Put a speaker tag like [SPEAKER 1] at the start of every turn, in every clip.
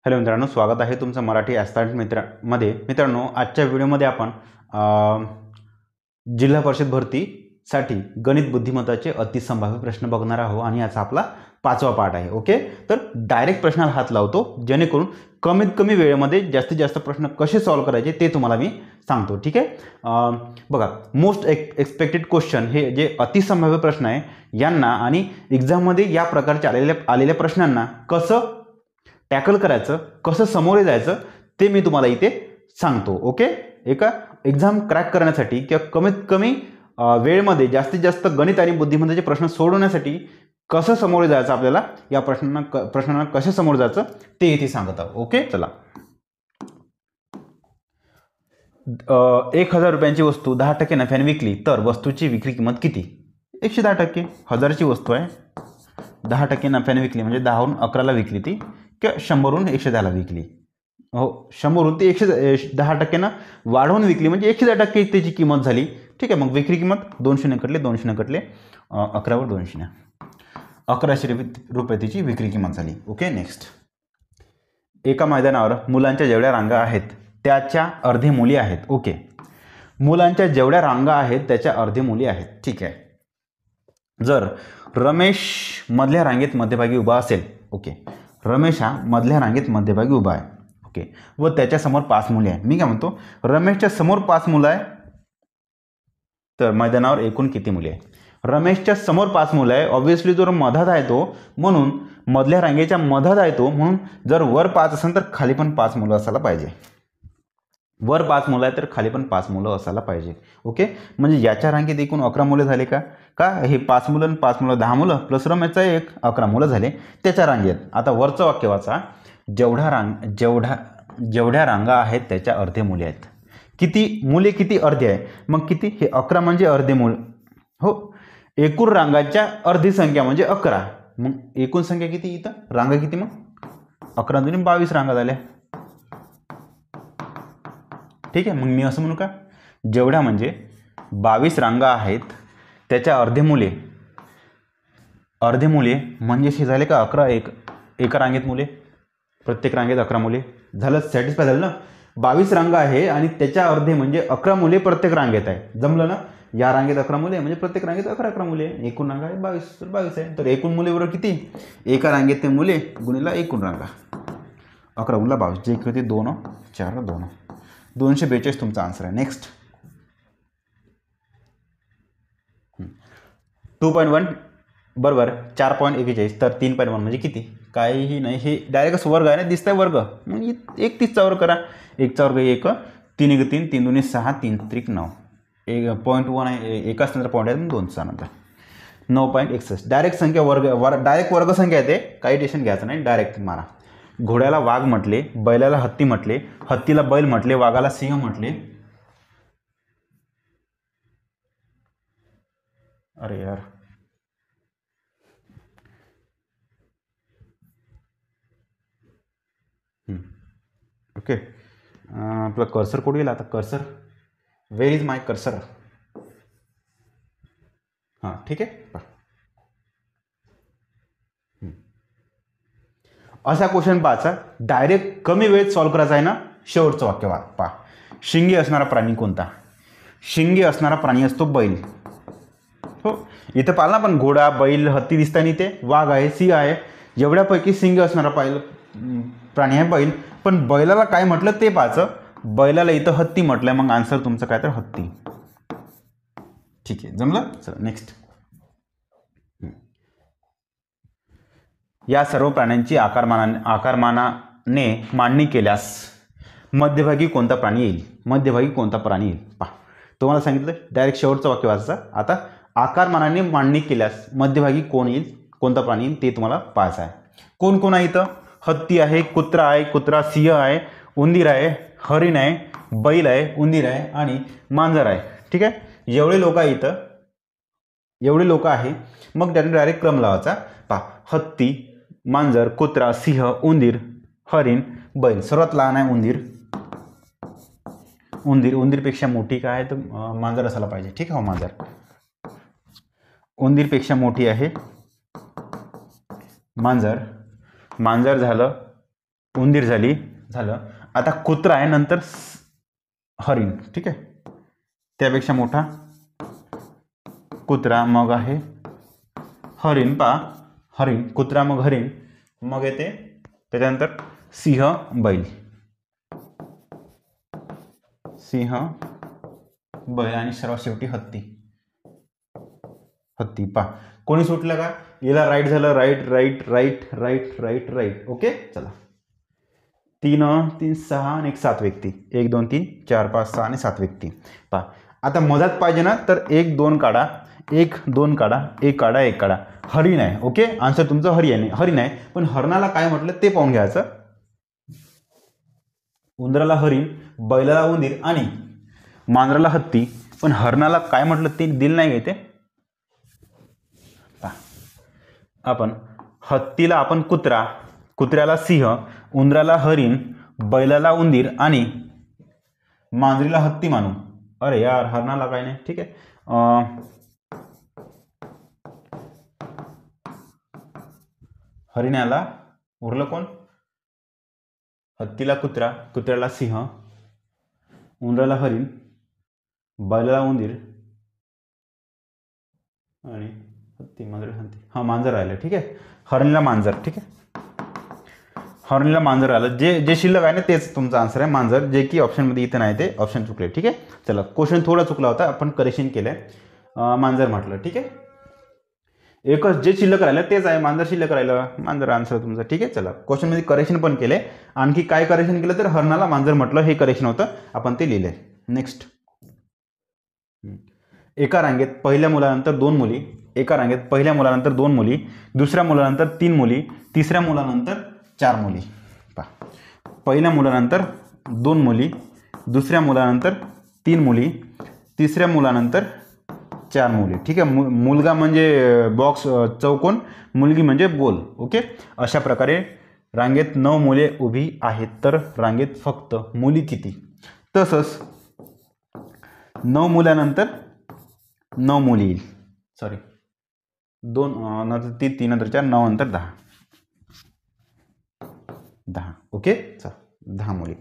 [SPEAKER 1] Hello मित्रांनो, स्वागत आहे तुमचं मराठी ॲस्पिरंट मित्रांमध्ये. मित्रांनो, आजच्या व्हिडिओमध्ये आपण जिल्हा परिषद भरतीसाठी गणित बुद्धिमत्ताचे अतिसंभाव्य प्रश्न बघणार आहोत आणि याचा आपला 5वा पार्ट आहे. ओके, तर डायरेक्ट प्रश्नाला हात लावतो जेणेकरून कमीत कमी वेळेमध्ये जास्तीत जास्त प्रश्न कसे सॉल्व्ह करायचे ते तुम्हाला मी सांगतो. ठीक आहे, बघा, मोस्ट एक्सपेक्टेड क्वेश्चन हे जे अतिसंभाव्य प्रश्न आहे यांना आणि एक्झाममध्ये या प्रकारच्या आलेल्या प्रश्नांना कसं टॅकल करायचं, कसं समोरे जायचं ते मी तुम्हाला इथे सांगतो. ओके, एका एक्झाम क्रॅक करण्यासाठी किंवा कमीत कमी वेळेमध्ये जास्तीत जास्त गणित आणि बुद्धिमत्तेचे प्रश्न सोडवण्यासाठी कसं समोरे जायचं, आपल्याला या प्रश्नांना कसं समोर जायचं ते इथे सांगत आहोत. ओके, चला. 1000 रुपयांची वस्तू 10% नफ्याने विकली तर वस्तूची विक्री किंमत किती? 110%. 1000ची वस्तू आहे, 10% नफ्याने विकली म्हणजे 10वरून 11ला विकली ती, किंवा 100वरून 110ला विकली. हो, 100वरून ती 110%नं वाढवून विकली म्हणजे 110% त्याची किंमत झाली. ठीक आहे, मग विक्री किंमत 200 कटले 11वर 200, 1100 रुपये तिची विक्री किंमत झाली. Okay, next. एका मैदानावर मुलांच्या जेवढ्या रांगा आहेत त्याच्या अर्धे मुली आहेत. ओके, मुलांच्या जेवढ्या रांगा आहेत त्याच्या अर्धे मुली आहेत. ठीक आहे, जर रमेश मधल्या रांगेत मध्यभागी उभा असेल, ओके, रमेश हा मधल्या रांगेत मध्यभागी उभा आहे, ओके, व त्याच्यासमोर 5 मुले आहे. मी काय म्हणतो, रमेशच्या समोर 5 मुलं आहे तर मैदानावर एकूण किती मुले आहे? रमेशच्या समोर 5 मुलं आहे, ऑब्व्हियसली जो मधात आहे तो, म्हणून मधल्या रांगेच्या मधात आहे तो, म्हणून जर वर 5 असेल तर खाली पण 5 मुलं असायला पाहिजे. वर 5 मुलं आहे तर खाली पण 5 मुलं असायला पाहिजे. ओके, म्हणजे याच्या रांगेत एकूण 11 मुलं झाले का? हे 5 मुलं 5 मुलं 10 मुलं प्लस रमेशचा 11 मुलं झाले त्याच्या रांगेत. आता वरचं वाक्य वाचा, जेवढ्या रांगा आहेत त्याच्या अर्धे मुले आहेत. किती मुले, किती अर्धे आहे, मग किती? हे 11 म्हणजे अर्धे मूळ. हो, एकूण रांगाच्या अर्धी संख्या म्हणजे 11. मग एकूण संख्या किती? इथं रांगा किती? मग 11 दुनी 22 रांगा झाल्या. ठीक आहे, मग मी असं म्हणू का, जेवढ्या म्हणजे 22 रांगा आहेत त्याच्या अर्धे मुले म्हणजे हे झाले का 11, एका रांगेत मुले, प्रत्येक रांगेत 11 मुले झालं. सॅटिस्फाय झालं ना? 22 रांगा आहे आणि त्याच्या अर्धे म्हणजे 11 मुले प्रत्येक रांगेत आहे. जमलं ना? या रांगेत 11 मुले म्हणजे प्रत्येक रांगेत 11 मुले, एकूण रांगा आहे 22, तर 22 आहे. तर एकूण मुले बरोबर किती? एका रांगेत ते मुले गुणिला एकूण रांगा, 11 गुणिला 22 जे किती? 2 4 2 242 तुमचा आन्सर आहे. नेक्स्ट. 2.1 बरोबर 4.41 तर 3.1 म्हणजे किती? काहीही नाही, हे डायरेक्ट वर्ग आहे ना, दिसतंय वर्ग, मग 31चा वर्ग करा. 1चा वर्ग 1, 3 1 3 3 2 6 3 3 9, 1.1 आहे, एकाच नंतर पॉईंट आहे, 2चा नंतर 9.61. डायरेक्ट संख्या डायरेक्ट वर्ग संख्या येते, काही टेन्शन घ्यायचं नाही, डायरेक्ट मारा. घोड्याला वाघ म्हटले, बैलाला हत्ती म्हटले, हत्तीला बैल म्हटले, वाघाला सिंह म्हटले. अरे यार, ओके, आपला कर्सर कुठे गेला आता? Cursor, where is my cursor? हां, ठीक आहे. असा क्वेश्चन पाहायचा, डायरेक्ट कमी वेळेत सॉल्व्ह करायचा आहे ना. शेवटचं वाक्य पहा, शिंगे असणारा प्राणी कोणता? शिंगे असणारा प्राणी असतो बैल. हो, इथं पाहिलं ना, पण घोडा, बैल, हत्ती दिसताय नाही, ते वाघ आहे, सिंह आहे, एवढ्यापैकी शिंगे असणारा प्राणी आहे बैल. पण बैलाला काय म्हटलं ते पाहायचं. बैलाला इथं हत्ती म्हटलंय, मग आन्सर तुमचं काय तर हत्ती. ठीक आहे, जमलं. चला नेक्स्ट. या सर्व प्राण्यांची आकारमानाने मांडणी केल्यास मध्यभागी कोणता प्राणी येईल? मध्यभागी कोणता प्राणी येईल पहा. तुम्हाला सांगितलं डायरेक्ट शेवटचं वाक्य वाचायचं. आता आकारमानाने मांडणी केल्यास मध्यभागी कोण येईल, कोणता प्राणी येईल ते तुम्हाला पाहायचं आहे. कोण कोण आहे इथं? हत्ती आहे, कुत्रा, सिंह आहे, उंदीर आहे, हरिण आहे, बैल आहे, उंदीर आहे आणि मांजर आहे. ठीक आहे, एवढे लोक आहे इथं, एवढे लोक आहे. मग त्याने डायरेक्ट क्रम लावायचा. पहा, हत्ती, मांजर, कुत्रा, सिंह, उंदीर, हरिण, बैल. सर्वात लहान आहे उंदीरपेक्षा मोठी काय आहे तर मांजर असायला पाहिजे. ठीक आहे, हो, मांजर उंदीरपेक्षा मोठी आहे मांजर. मांजर झालं उंदीर झालं. आता कुत्रा आहे, नंतर हरिण. ठीक आहे, त्यापेक्षा मोठा कुत्रा, मग आहे हरिण. हरिण, कुत्रा, मग हरिण, मग येते त्याच्यानंतर सिंह, बैल. सिंह, बैल आणि सर्वात शेवटी हत्ती. कोणी सुटलं का? याला राईट झालं. Right right right right right right. Okay, चला. 3 3 6 आणि 7 व्यक्ती. 1 2 3 4 5 6 आणि 7 व्यक्ती. आता मधात पाहिजे ना, तर 1 2 काढा, 1 2 काढा, 1 काढा, 1 काढा. हरिण आहे. ओके, आन्सर तुमचं हरिण आहे. पण हरणाला काय म्हटलं ते पाहून घ्यायचं. उंदराला हरिण, बैलाला उंदीर आणि मांजराला हत्ती. पण हरणाला काय म्हटलं ते दिलं नाही घेते. आपण हत्तीला आपण कुत्रा, कुत्र्याला सिंह, उंदराला हरिण, बैलाला उंदीर आणि मांजरीला हत्ती मानू. अरे यार, हरणाला काय नाही. ठीक आहे, हरिणाला उरलं कोण? हत्तीला कुत्रा, कुत्र्याला सिंह, उंदराला हरिण, बैलाला उंदीर आणि हत्ती, हत्ती. मांजर राहिलं. ठीक आहे, हरणीला मांजर. ठीक आहे, हरणीला मांजर आलं. जे शिल्लक आहे ना तेच तुमचा आन्सर आहे, मांजर. जे की ऑप्शनमध्ये इथं नाही, ते ऑप्शन चुकले. ठीक आहे, चला, क्वेश्चन थोडा चुकला होता, आपण करेक्शन केलंय. मांजर म्हटलं. ठीक आहे, एकच जे शिल्लक राहिलं तेच आहे, मांजर शिल्लक राहिलं, मांजर आन्सर तुमचं. ठीक आहे, चला, क्वेश्चनमध्ये करेक्शन पण केले. आणखी काय करेक्शन केलं तर हरणाला मांजर म्हटलं, हे करेक्शन होतं, आपण ते लिहिलंय. नेक्स्ट. एका रांगेत पहिल्या मुलानंतर 2 मुली. एका रांगेत पहिल्या मुलानंतर 2 मुली, दुसऱ्या मुलानंतर 3 मुली, तिसऱ्या मुलानंतर 4 मुली. पहिल्या मुलानंतर 2 मुली, दुसऱ्या मुलानंतर 3 मुली, तिसऱ्या मुलानंतर 4 मुली. ठीक आहे, मुलगा म्हणजे बॉक्स चौकोन, मुलगी म्हणजे गोल. ओके, अशा प्रकारे रांगेत 9 मुले उभी आहेत, तर रांगेत फक्त मुली किती? तसंच 9 मुलानंतर 9 मुली येईल. सॉरी, 2 नंतर 3 नंतर 4, 9 नंतर 10. ओके, चल, 10 मुली.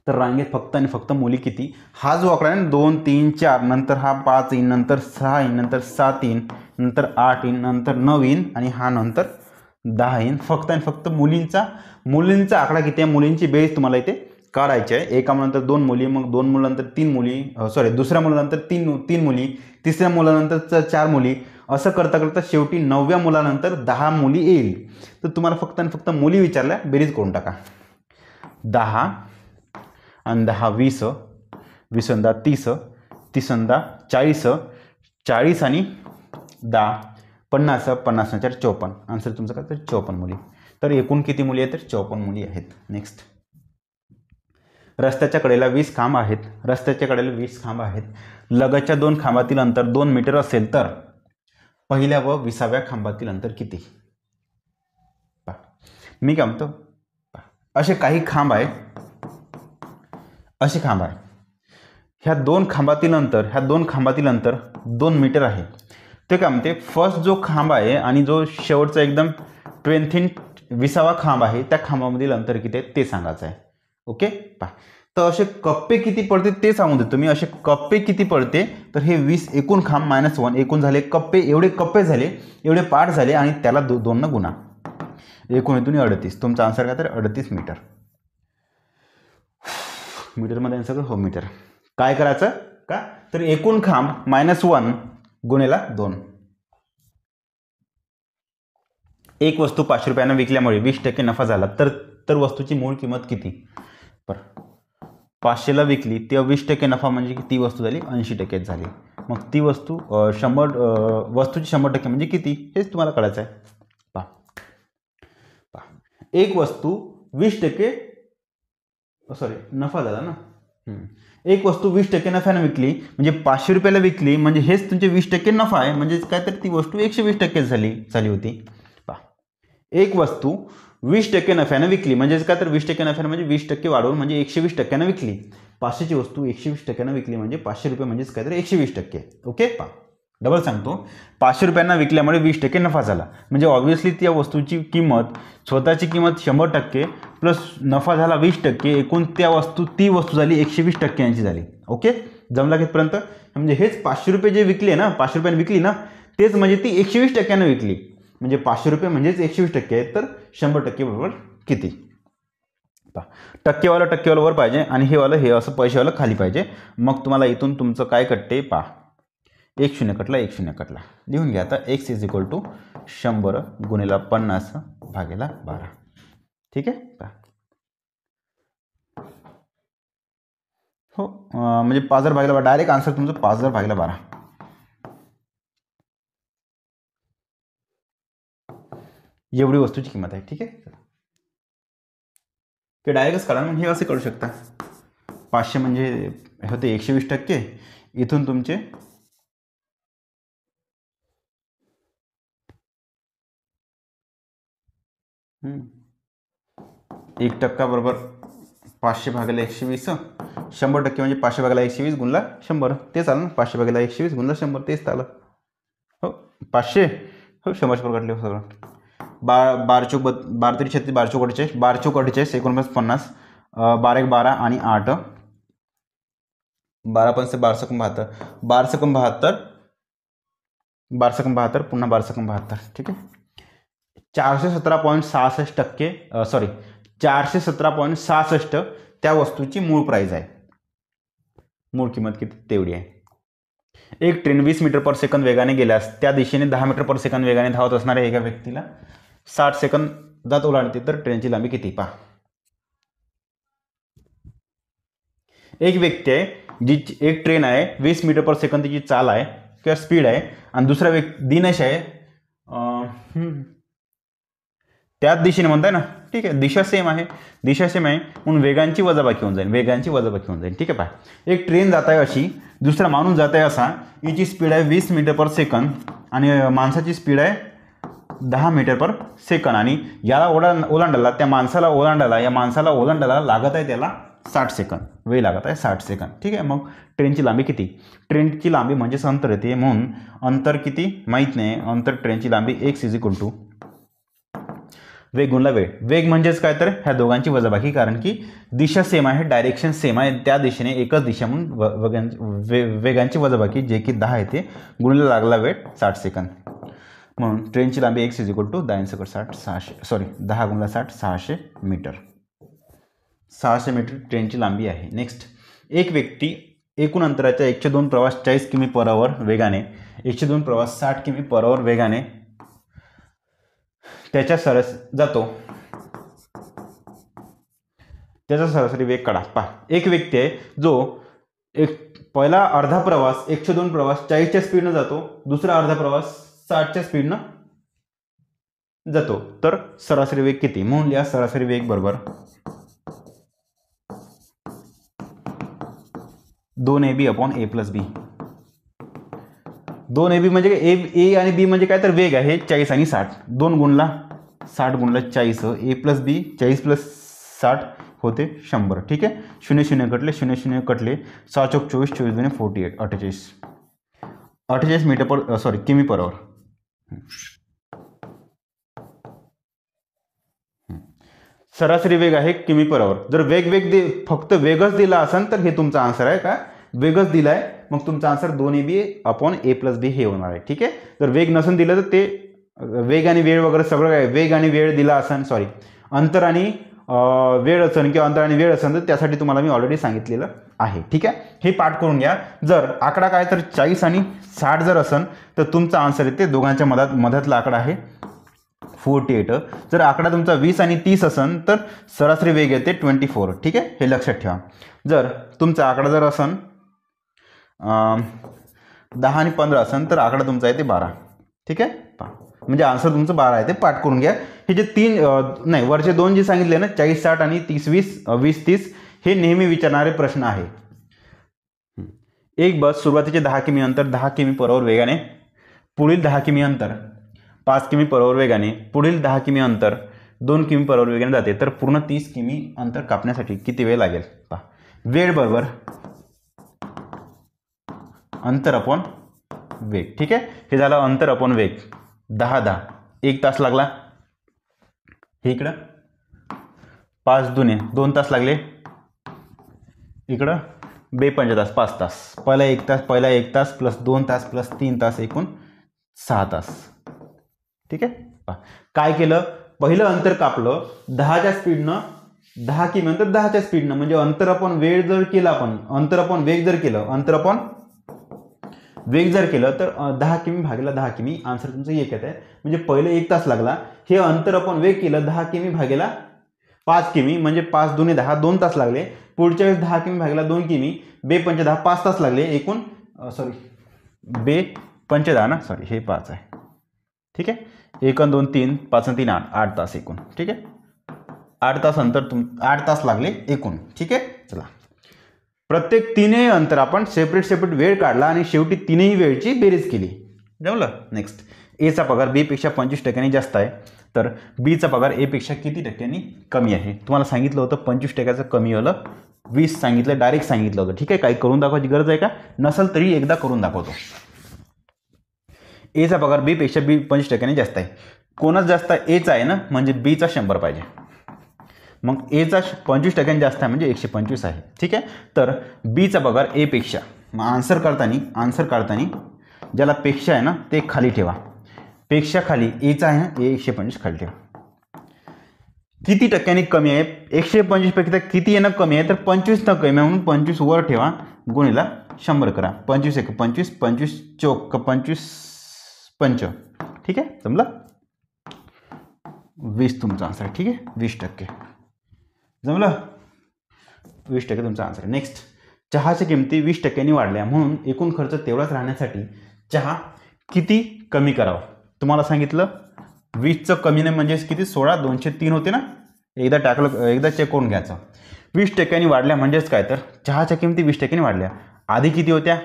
[SPEAKER 1] तर रांगेत फक्त आणि फक्त मुली किती? हा जो आकडा आहे ना, 2 3 4, नंतर हा 5 येईन, नंतर 6 येईन, नंतर 7 येईन, नंतर 8 येईन, नंतर 9 येईन आणि हा नंतर 10 येईन. फक्त आणि फक्त मुलींचा आकडा किती आहे, मुलींची बेरीज तुम्हाला इथे काढायची आहे. एका मुलानंतर 2 मुली, मग 2 मुलानंतर 3 मुली, सॉरी, दुसऱ्या मुलानंतर 3 मुली, तिसऱ्या मुलानंतर 4 मुली, असं करता करता शेवटी 9व्या मुलानंतर 10 मुली येईल. तर तुम्हाला फक्त आणि फक्त मुली विचारल्या, बेरीज करून टाका. 10 आणि 10 20, 20 आणि 10 30, 30 आणि 10 40, 40 आणि 10 50, 50 आणि 4 54. आन्सर तुमचं काय? तर 54 मुली. तर एकूण किती मुली आहेत? तर 54 मुली आहेत. नेक्स्ट. रस्त्याच्या कडेला 20 खांब आहेत. रस्त्याच्या कडेला 20 खांब आहेत. लगतच्या 2 खांबातील अंतर 2 मीटर असेल तर पहिल्या व 20व्या खांबातील अंतर किती? मी काय म्हणतो, असे काही खांब आहे, ह्या 2 खांबातील अंतर 2 मीटर आहे. ते काय म्हणते, फर्स्ट जो खांब आहे आणि जो शेवटचा एकदम 20वा खांब आहे, त्या खांबामधील अंतर किती आहे ते सांगायचं आहे. ओके, तर असे कप्पे किती पडते ते सांगून देतो मी. असे कप्पे किती पडते, तर हे 20 एकूण खांब -1 एकूण झाले कप्पे. एवढे कप्पे झाले, एवढे पार्ट झाले आणि त्याला 2 न गुणा. एकूण इथून 38. तुमचा आन्सर काय? तर 38 मीटर. मीटरमध्ये सगळं हो मीटर. काय करायचं का? तर एकूण खांब -1 गुणेला 2. एक वस्तू 5 रुपयानं विकल्यामुळे 20% नफा झाला, तर वस्तूची मूळ किंमत किती? बरं, 500ला विकली तेव्हा 20% नफा म्हणजे ती वस्तू झाली 80% झाली. मग ती वस्तू 100 वस्तूची 100% म्हणजे किती हेच तुम्हाला कळायचं आहे. एक वस्तू 20% सॉरी नफा झाला ना. एक वस्तू 20% नफ्यानं विकली म्हणजे 500 रुपयाला विकली म्हणजे हेच तुमचे 20% नफा आहे. म्हणजे काय तर ती वस्तू 120% झाली होती. एक वस्तू 20% नफ्यानं विकली म्हणजे काय तर 20% नफ्यानं म्हणजे 20% वाढवून म्हणजे 120% विकली. 500ची वस्तू 120% विकली म्हणजे 500 रुपये म्हणजेच काय तर 120%. ओके, डबल सांगतो, 500 रुपयांना विकल्यामुळे 20% नफा झाला. म्हणजे ऑब्व्हियसली त्या वस्तूची किंमत, स्वतःची किंमत 100% प्लस नफा झाला 20%, एकूण ती वस्तू झाली 120% झाली. ओके, जमला कितपर्यंत? म्हणजे हेच 500 रुपये जे विकले ना, 500 रुपयांनी विकली ना, तेच म्हणजे ती 120% विकली. म्हणजे 500 रुपये म्हणजेच 120% आहेत, तर 100% बरोबर किती? टक्केवाला वर पाहिजे आणि हे असं पैसेवालं खाली पाहिजे. मग तुम्हाला इथून तुमचं काय कटते पहा. 1 कटला, 1 कटला. लिहून घ्या आता. x = 100 गुणिले 50 भागिले 12. ठीक आहे. हो, म्हणजे 5000 भागिले 12. डायरेक्ट आन्सर तुमचं 5000 भागिले 12. एवढी वस्तूची किंमत आहे. ठीक आहे. ते डायरेक्टच काढा. मग हे असे करू शकता. 500 म्हणजे होते 120%. इथून तुमचे 1% बरोबर 500 भागिले 120. 100% म्हणजे 500 भागिले 120 गुणला 100. तेच आलं ना, 500 भागिले 120 गुणला 100. तेच आलं. हो, 500 हो 100 काढले सगळं. 12 चौक 12 तरी 36, 12 चौक 48, 12 चौक 48, 49 50, 12 1 12 आणि 8, 12 पंचे 12 सकम 72, 12 सकम 72, 12 सकम 72, पुन्हा 12 सकम 72. ठीक आहे. 417.66% सॉरी 417.66 त्या वस्तूची मूळ प्राईज आहे. मूळ किंमत किती तेवढी आहे. एक ट्रेन 20 मीटर पर सेकंद वेगाने गेल्यास त्या दिशेने 10 मीटर पर सेकंद वेगाने धावत असणाऱ्या एका व्यक्तीला 60 सेकंदात ओलांडते, तर ट्रेनची लांबी किती? पहा. एक व्यक्ती आहे, जी एक ट्रेन आहे, 20 मीटर पर सेकंद तिची चाल आहे किंवा स्पीड आहे, आणि दुसरा व्यक्ती दिनेश आहे, त्याच दिशेने म्हणताय ना. ठीक आहे, दिशा सेम आहे म्हणून वेगांची वजाबाकी होऊन जाईल. ठीक आहे. पहा, एक ट्रेन जात आहे अशी, दुसरा माणूस जात आहे असा, याची स्पीड आहे 20 मीटर पर सेकंद आणि माणसाची स्पीड आहे 10 मीटर पर सेकंद, आणि याला ओलांडायला त्या माणसाला ओलांडायला लागत आहे त्याला 60 सेकंद. वेळ लागत आहे 60 सेकंद. ठीक आहे. मग ट्रेनची लांबी किती? ट्रेनची लांबी म्हणजेच अंतर येते, म्हणून अंतर किती माहीत नाही. अंतर ट्रेनची लांबी x = वेग गुणला वेळ. वेग म्हणजेच काय, तर ह्या दोघांची वजाबाकी, कारण की दिशा सेम आहे, डायरेक्शन सेम आहे, त्या दिशेने एकच दिशा म्हणून वेगांची वजाबाकी, जे की 10 येते, गुणला लागला वेळ 60 सेकंद. म्हणून ट्रेनची लांबी x = 10 गुणला 60 600 मीटर. 600 मीटर ट्रेनची लांबी आहे. नेक्स्ट, एक व्यक्ती एकूण अंतराच्या 102 प्रवास 40 किमी/h वेगाने, 102 प्रवास 60 किमी/h वेगाने त्याच्या सरासरी वेग काढा. पहा, एक व्यक्ती आहे जो पहिला अर्धा प्रवास 102 प्रवास 40च्या स्पीडनं जातो, दुसरा अर्धा प्रवास 60च्या स्पीडनं जातो, तर सरासरी वेग किती? म्हणून लिहा सरासरी वेग बरोबर 2ab/a+b. 2ab म्हणजे a आणि b म्हणजे काय, तर वेग आहे 40 आणि 60. 2 गुणला 60 गुणला 40, a+b 40 + 60 होते 100. ठीक आहे. 0 कटले, 0 कटले, 6 चौक 24, 24 दुणे 48, 48 किमी/h. सरासरी वेग आहे किमी/h. जर फक्त वेगच दिला असेल तर हे तुमचा आन्सर आहे. का वेगच दिलाय, मग तुमचा आन्सर 2ab/a+b हे होणार आहे. ठीक आहे. जर वेग नसेल दिलं तर ते वेग आणि वेळ वगैरे सगळं काय, वेग आणि वेळ दिला असेल, अंतर आणि वेळ असेल किंवा अंतर आणि वेळ असेल, तर त्यासाठी तुम्हाला मी ऑलरेडी सांगितलेलं आहे. ठीक आहे. हे पाठ करून घ्या. जर आकडा काय, तर 40 आणि 60 जर असेल तर तुमचा आन्सर येते, दोघांच्या मधातला आकडा आहे 48. जर आकडा तुमचा 20 आणि 30 असेल तर सरासरी वेग येते 24. ठीक आहे. हे लक्षात ठेवा. जर तुमचा आकडा जर असेल 10 आणि 15 असेल तर आकडा तुमचा येते 12. ठीक आहे. म्हणजे आन्सर तुमचं 12 आहे. ते पाठ करून घ्या. हे जे वरचे दोन जे सांगितले ना, 40 60 आणि 30 20, 20 30, हे नेहमी विचारणारे प्रश्न आहे. एक बस सुरुवातीचे 10 किमी अंतर 10 किमी/h वेगाने, पुढील 10 किमी अंतर 5 किमी/h वेगाने, पुढील 10 किमी अंतर 2 किमी/h वेगाने जाते, तर पूर्ण 30 किमी अंतर कापण्यासाठी किती वेळ लागेल? पहा, वेळ बरोबर अंतर वेग. ठीक आहे, हे झालं अंतर अपॉन वेग. 10 10 1 तास लागला. हे इकडं 5 दुने 2 तास लागले. इकडं 2 पंचे तास 5 तास. पहिला 1 तास प्लस 2 तास प्लस 3 तास एकूण 6 तास. ठीक आहे, काय केलं, पहिलं अंतर कापलं 10च्या स्पीडनं, 10 किमी अंतर 10च्या स्पीडनं, म्हणजे अंतर आपण वेळ जर केला, आपण अंतर आपण वेग जर केलं, अंतर आपण वेग जर केलं तर 10 किमी भागिले 10 किमी, आन्सर तुमचं 1 येत आहे. म्हणजे पहिलं 1 तास लागला, हे अंतर आपण वेग केलं 10 किमी भागिले 5 किमी, म्हणजे 5 दुने 10 2 तास लागले. पुढच्या वेळेस 10 किमी भागिले 2 किमी, 2 पंचे 10 5 तास लागले एकूण. 2 पंचे 10 ना, हे 5 आहे. ठीक आहे, 1 आणि 2 3, 5 आणि 3 8 तास एकूण. ठीक आहे, 8 तास अंतर 8 तास लागले एकूण. ठीक आहे, चला प्रत्येक तीनही अंतर आपण सेपरेट वेळ काढला आणि शेवटी तीनही वेळची बेरीज केली. जमलं. नेक्स्ट, एचा पगार बी पेक्षा 25% जास्त आहे, तर बीचा पगार ए पेक्षा किती टक्क्यांनी कमी आहे. तुम्हाला सांगितलं होतं 25% कमी आलं, 20 सांगितलं, डायरेक्ट सांगितलं होतं. ठीक आहे, काही करून दाखवायची गरज आहे का, नसेल तरी एकदा करून दाखवतो. एचा पगार बी पेक्षा 25% जास्त आहे. कोणाच जास्त आहे, एचा आहे ना, म्हणजे बीचा 100 पाहिजे. मग एचा 25% जास्त आहे म्हणजे 125 आहे. ठीक आहे, तर बीचा पगार ए पेक्षा, मग आन्सर काढताना ज्याला पेक्षा आहे ना ते खाली ठेवा. पेक्षा खाली एचा आहे ना, 125 खाली ठेवा. किती टक्क्यांनी कमी आहे, 125 पैकी किती येणं कमी आहे, तर 25 कमी आहे म्हणून 25 वर ठेवा, गुणिला 100 करा. 25 1 25, 25 चौक 25 पंच. ठीक आहे, समजा 20 तुमचा आन्सर. ठीक आहे, 20%. जमलं, 20% तुमचा आन्सर. नेक्स्ट, चहाच्या किमती 20%नी वाढल्या म्हणून एकूण खर्च तेवढाच राहण्यासाठी चहा किती कमी करावा. तुम्हाला सांगितलं 20चं कमी नाही म्हणजे किती, 16 203 होते ना, एकदा टाकलं, एकदा चेक करून घ्यायचं. 20%नी वाढल्या म्हणजेच काय, तर चहाच्या किमती 20%नी वाढल्या. आधी किती होत्या,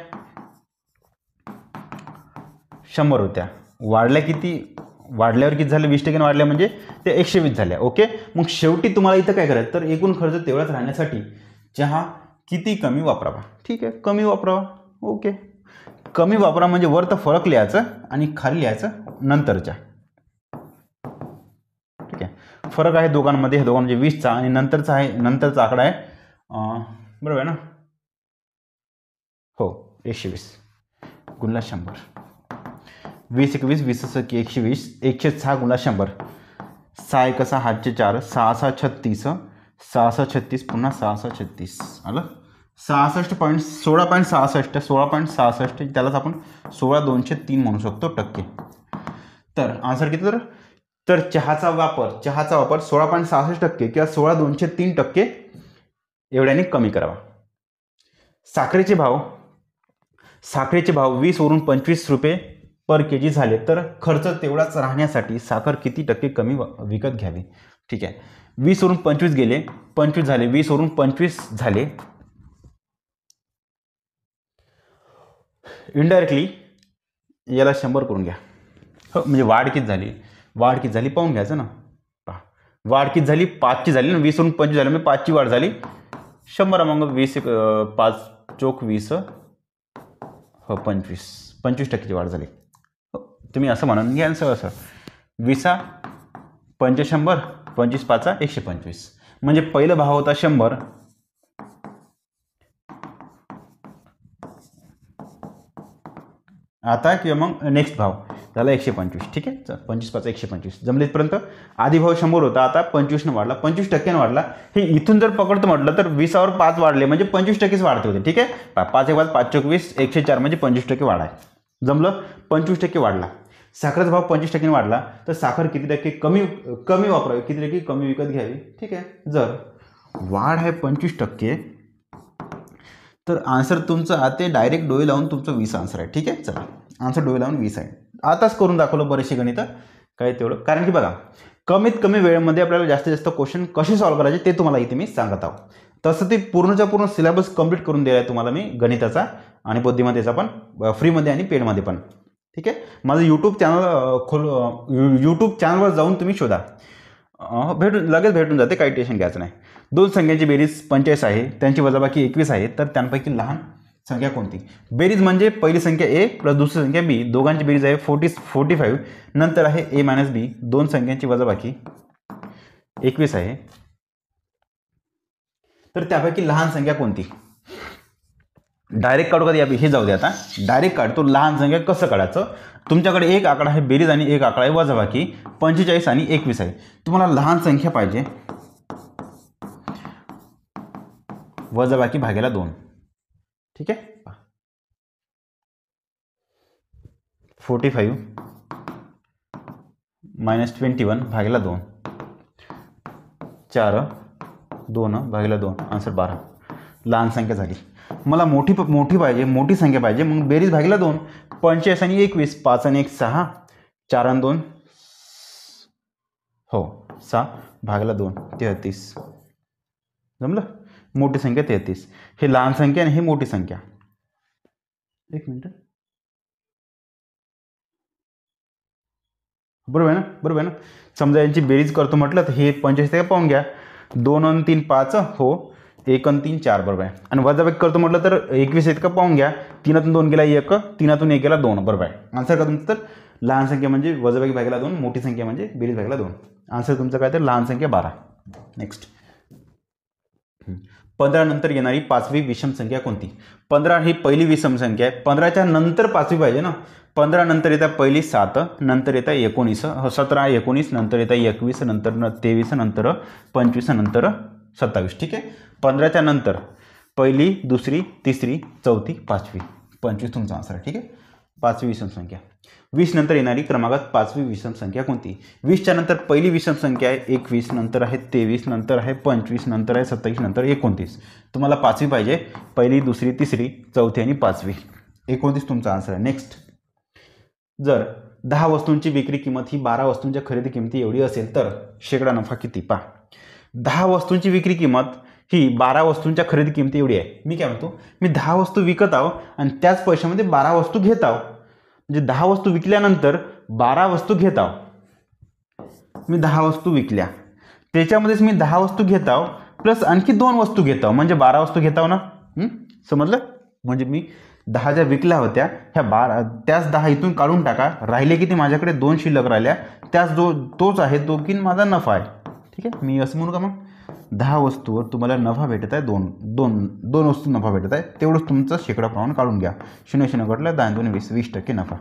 [SPEAKER 1] 100 होत्या, वाढल्या किती, वाढल्यावर किती झाले, 20% वाढल्या म्हणजे ते 120 झाल्या. ओके, मग शेवटी तुम्हाला इथं काय करायचं, तर एकूण खर्च तेवढाच राहण्यासाठी चहा किती कमी वापरावा. ठीक आहे, कमी वापरावा. ओके, कमी वापरा म्हणजे वर तर फरक लिहायचं आणि खाली लिहायचं नंतरच्या. ठीक आहे, फरक आहे दोघांमध्ये, हे दोघां म्हणजे 20चा आणि नंतरचा आहे, नंतरचा आकडा आहे, बरोबर आहे ना, हो 120 गुणला 100. 20 21 20 120, 106 गुणला 100. 6 1 6 हातचे 4, 6 6 36, 6 6 36 पुन्हा 6 6 36 आलं. 16.66 त्यालाच आपण 16,203 म्हणू शकतो टक्के. तर आन्सर किती, तर चहाचा वापर 16.66% किंवा 16,203% एवढ्याने कमी करावा. साखरेचे भाव 20 वरून 25 रुपये पर केजी झाले तर खर्च तेवढाच राहण्यासाठी साखर किती टक्के कमी विकत घ्यावी. ठीक आहे, 20 वरून 25 गेले, 25 झाले, 20 वरून 25 झाले, इनडायरेक्टली याला 100 करून घ्या. हो, म्हणजे वाढ किती झाली पाहून घ्यायचं ना. पहा, वाढ किती झाली, 5ची झाली ना, 20 वरून 25 झाली म्हणजे 5ची वाढ झाली, 100 मग 20 5 चोक 20, हो 25% वाढ झाली. तुम्ही असं म्हणून घ्या सर, असं 20 पंच 100, 25 5 125, म्हणजे पहिला भाव होता 100, आता किंवा मग नेक्स्ट भाव झाला 125. ठीक आहे, 25 5 125 जमले इथपर्यंत. आधी भाव 100 होता, आता 25ने वाढला, 25% वाढला. हे इथून जर पकडतो म्हटलं तर 20वर 5 वाढले म्हणजे 25%च वाढते होते. ठीक आहे, 5 1 5 5 चौक 20, 104 म्हणजे 25% वाढ आहे. जमलं, 25% वाढला. साखरेचा भाव 25% वाढला तर साखर किती टक्के कमी वापरावी, किती टक्के कमी विकत घ्यावी. ठीक आहे, जर वाढ आहे 25% तर आन्सर तुमचं आता डायरेक्ट डोळे लावून तुमचं 20 आन्सर आहे. ठीक आहे, चला आन्सर डोळे लावून 20 आहे. आताच करून दाखवलं बरेचसे गणित, काय तेवढं, कारण की बघा कमीत कमी वेळेमध्ये आपल्याला जास्तीत जास्त क्वेश्चन कसे सॉल्व्ह करायचे ते तुम्हाला इथे मी सांगत आहोत. तसं ते पूर्णच्या पूर्ण सिलेबस कंप्लीट करून दिला आहे तुम्हाला मी गणिताचा आणि बुद्धिमत्तेचा पण, फ्रीमध्ये आणि पेडमध्ये पण. ठीक आहे, माझं यूट्यूब चॅनलवर जाऊन तुम्ही शोधा, लगेच भेटून जाते, काही टेन्शन घ्यायचं नाही. 2 संख्यांची बेरीज 45 आहे, त्यांची वजाबाकी 21 आहे, तर त्यांपैकी लहान संख्या कोणती? बेरीज म्हणजे पहिली संख्या ए प्लस दुसरी संख्या बी, दोघांची बेरीज आहे 45, नंतर आहे ए मायनस बी, दोन संख्यांची वजाबाकी 21 आहे. तर त्यापैकी लहान संख्या कोणती? डायरेक्ट काढू का हे जाऊ दे, आता डायरेक्ट काढतो. लहान संख्या कसं काढायचं? तुमच्याकडे एक आकडा आहे बेरीज आणि एक आकडा आहे वजाबाकी 45 आणि 21 आहे. तुम्हाला लहान संख्या पाहिजे वजाबाकी भागेला 2. ठीक आहे, 45 मायनस 21 भागेला 2, 4 2 भागेला 2, आन्सर 12. लहान संख्या झाली. मला मोठी पाहिजे, मोठी संख्या पाहिजे, मग बेरीज भागेला 2. 45 आणि 21, 5 आणि 1 6, 4 आणि 2 हो 6 भागेला 2 33. जमलं? मोठी संख्या 33. हे लहान संख्या आणि हे मोठी संख्या. एक मिनिट, बरोबर आहे ना? बरोबर आहे ना? समजा यांची बेरीज करतो म्हटलं तर हे 45 ते पाहून घ्या, 2 आणि 3 5 हो, 1 आणि 3 4 बरोबर आहे. आणि वजाबाकी करतो म्हटलं तर 21 इतकं पाहून घ्या, 3 2 गेला 1, 3 1 गेला 2 बरोबर आहे. आन्सर का तुमचं? तर लहान संख्या म्हणजे वजाबाकी भागेला 2, मोठी संख्या म्हणजे बेरीज भागेला 2. आन्सर तुमचं काय? तर लहान संख्या 12. नेक्स्ट, 15 नंतर येणारी पाचवी विषम संख्या कोणती? 15 ही पहिली विषम संख्या आहे. 15च्या नंतर पाचवी पाहिजे ना. 15 नंतर येतात पहिली 7, नंतर येतात 19, 17 19, नंतर येतात 21, नंतर 23, नंतर 25, नंतर 27. ठीक आहे, 15च्या नंतर पहिली, दुसरी, तिसरी, चौथी, पाचवी, 25 तुमचा आन्सर आहे. ठीक आहे, पाचवी विषम संख्या. 20 नंतर येणारी क्रमांकात पाचवी विषम संख्या कोणती? 20च्या नंतर पहिली विषम संख्या आहे 21, नंतर आहे 23, नंतर आहे 25, नंतर आहे 27, नंतर 29. तुम्हाला पाचवी पाहिजे, पहिली, दुसरी, तिसरी, चौथी आणि पाचवी. 29 तुमचा आन्सर आहे. नेक्स्ट, जर 10 वस्तूंची विक्री किंमत ही 12 वस्तूंच्या खरेदी किमती एवढी असेल तर शेकडा नफा किती? पहा, 10 वस्तूंची विक्री किंमत ही 12 वस्तूंच्या खरेदी किमती एवढी आहे. मी काय म्हणतो, मी 10 वस्तू विकत आहो आणि त्याच पैशामध्ये 12 वस्तू घेत आहो. म्हणजे 10 वस्तू विकल्यानंतर 12 वस्तू घेत आहो. मी 10 वस्तू विकल्या, त्याच्यामध्येच मी 10 वस्तू घेत आहो प्लस आणखी 2 वस्तू घेत आहो, म्हणजे 12 वस्तू घेत आहो ना. समजलं? म्हणजे मी 10 ज्या विकल्या होत्या ह्या 12, त्याच 10 इथून काढून टाका, राहिले किती? माझ्याकडे 2 शिल्लक राहिल्या, त्याच तोच आहे तो की माझा नफा आहे. ठीक आहे, मी असं म्हणू का मग 10 वस्तूवर तुम्हाला नफा भेटत आहे 2 वस्तू नफा भेटत आहे, तेवढंच तुमचं शेकडा प्रमाण काढून घ्या. 0 0 कटलं, 10 2 20, 20% नफा.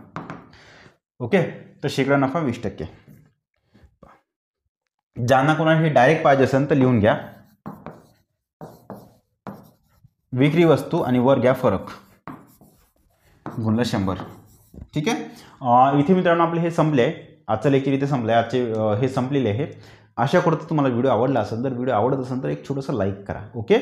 [SPEAKER 1] ओके, तर शेकडा नफा 20%. ज्यांना कोणाला हे डायरेक्ट पाहिजे असेल तर लिहून घ्या, विक्री वस्तू आणि वर घ्या फरक गुणला 100. ठीक आहे, इथे मित्रांनो आपले हे संपले आहे. आजचं लेक्चर इथे संपलं आहे. आजचे हे संपलेले आहे. आशा करतो तुम्हाला व्हिडिओ आवडला असेल. जर व्हिडिओ आवडत असेल तर एक छोटंसं लाईक करा. ओके.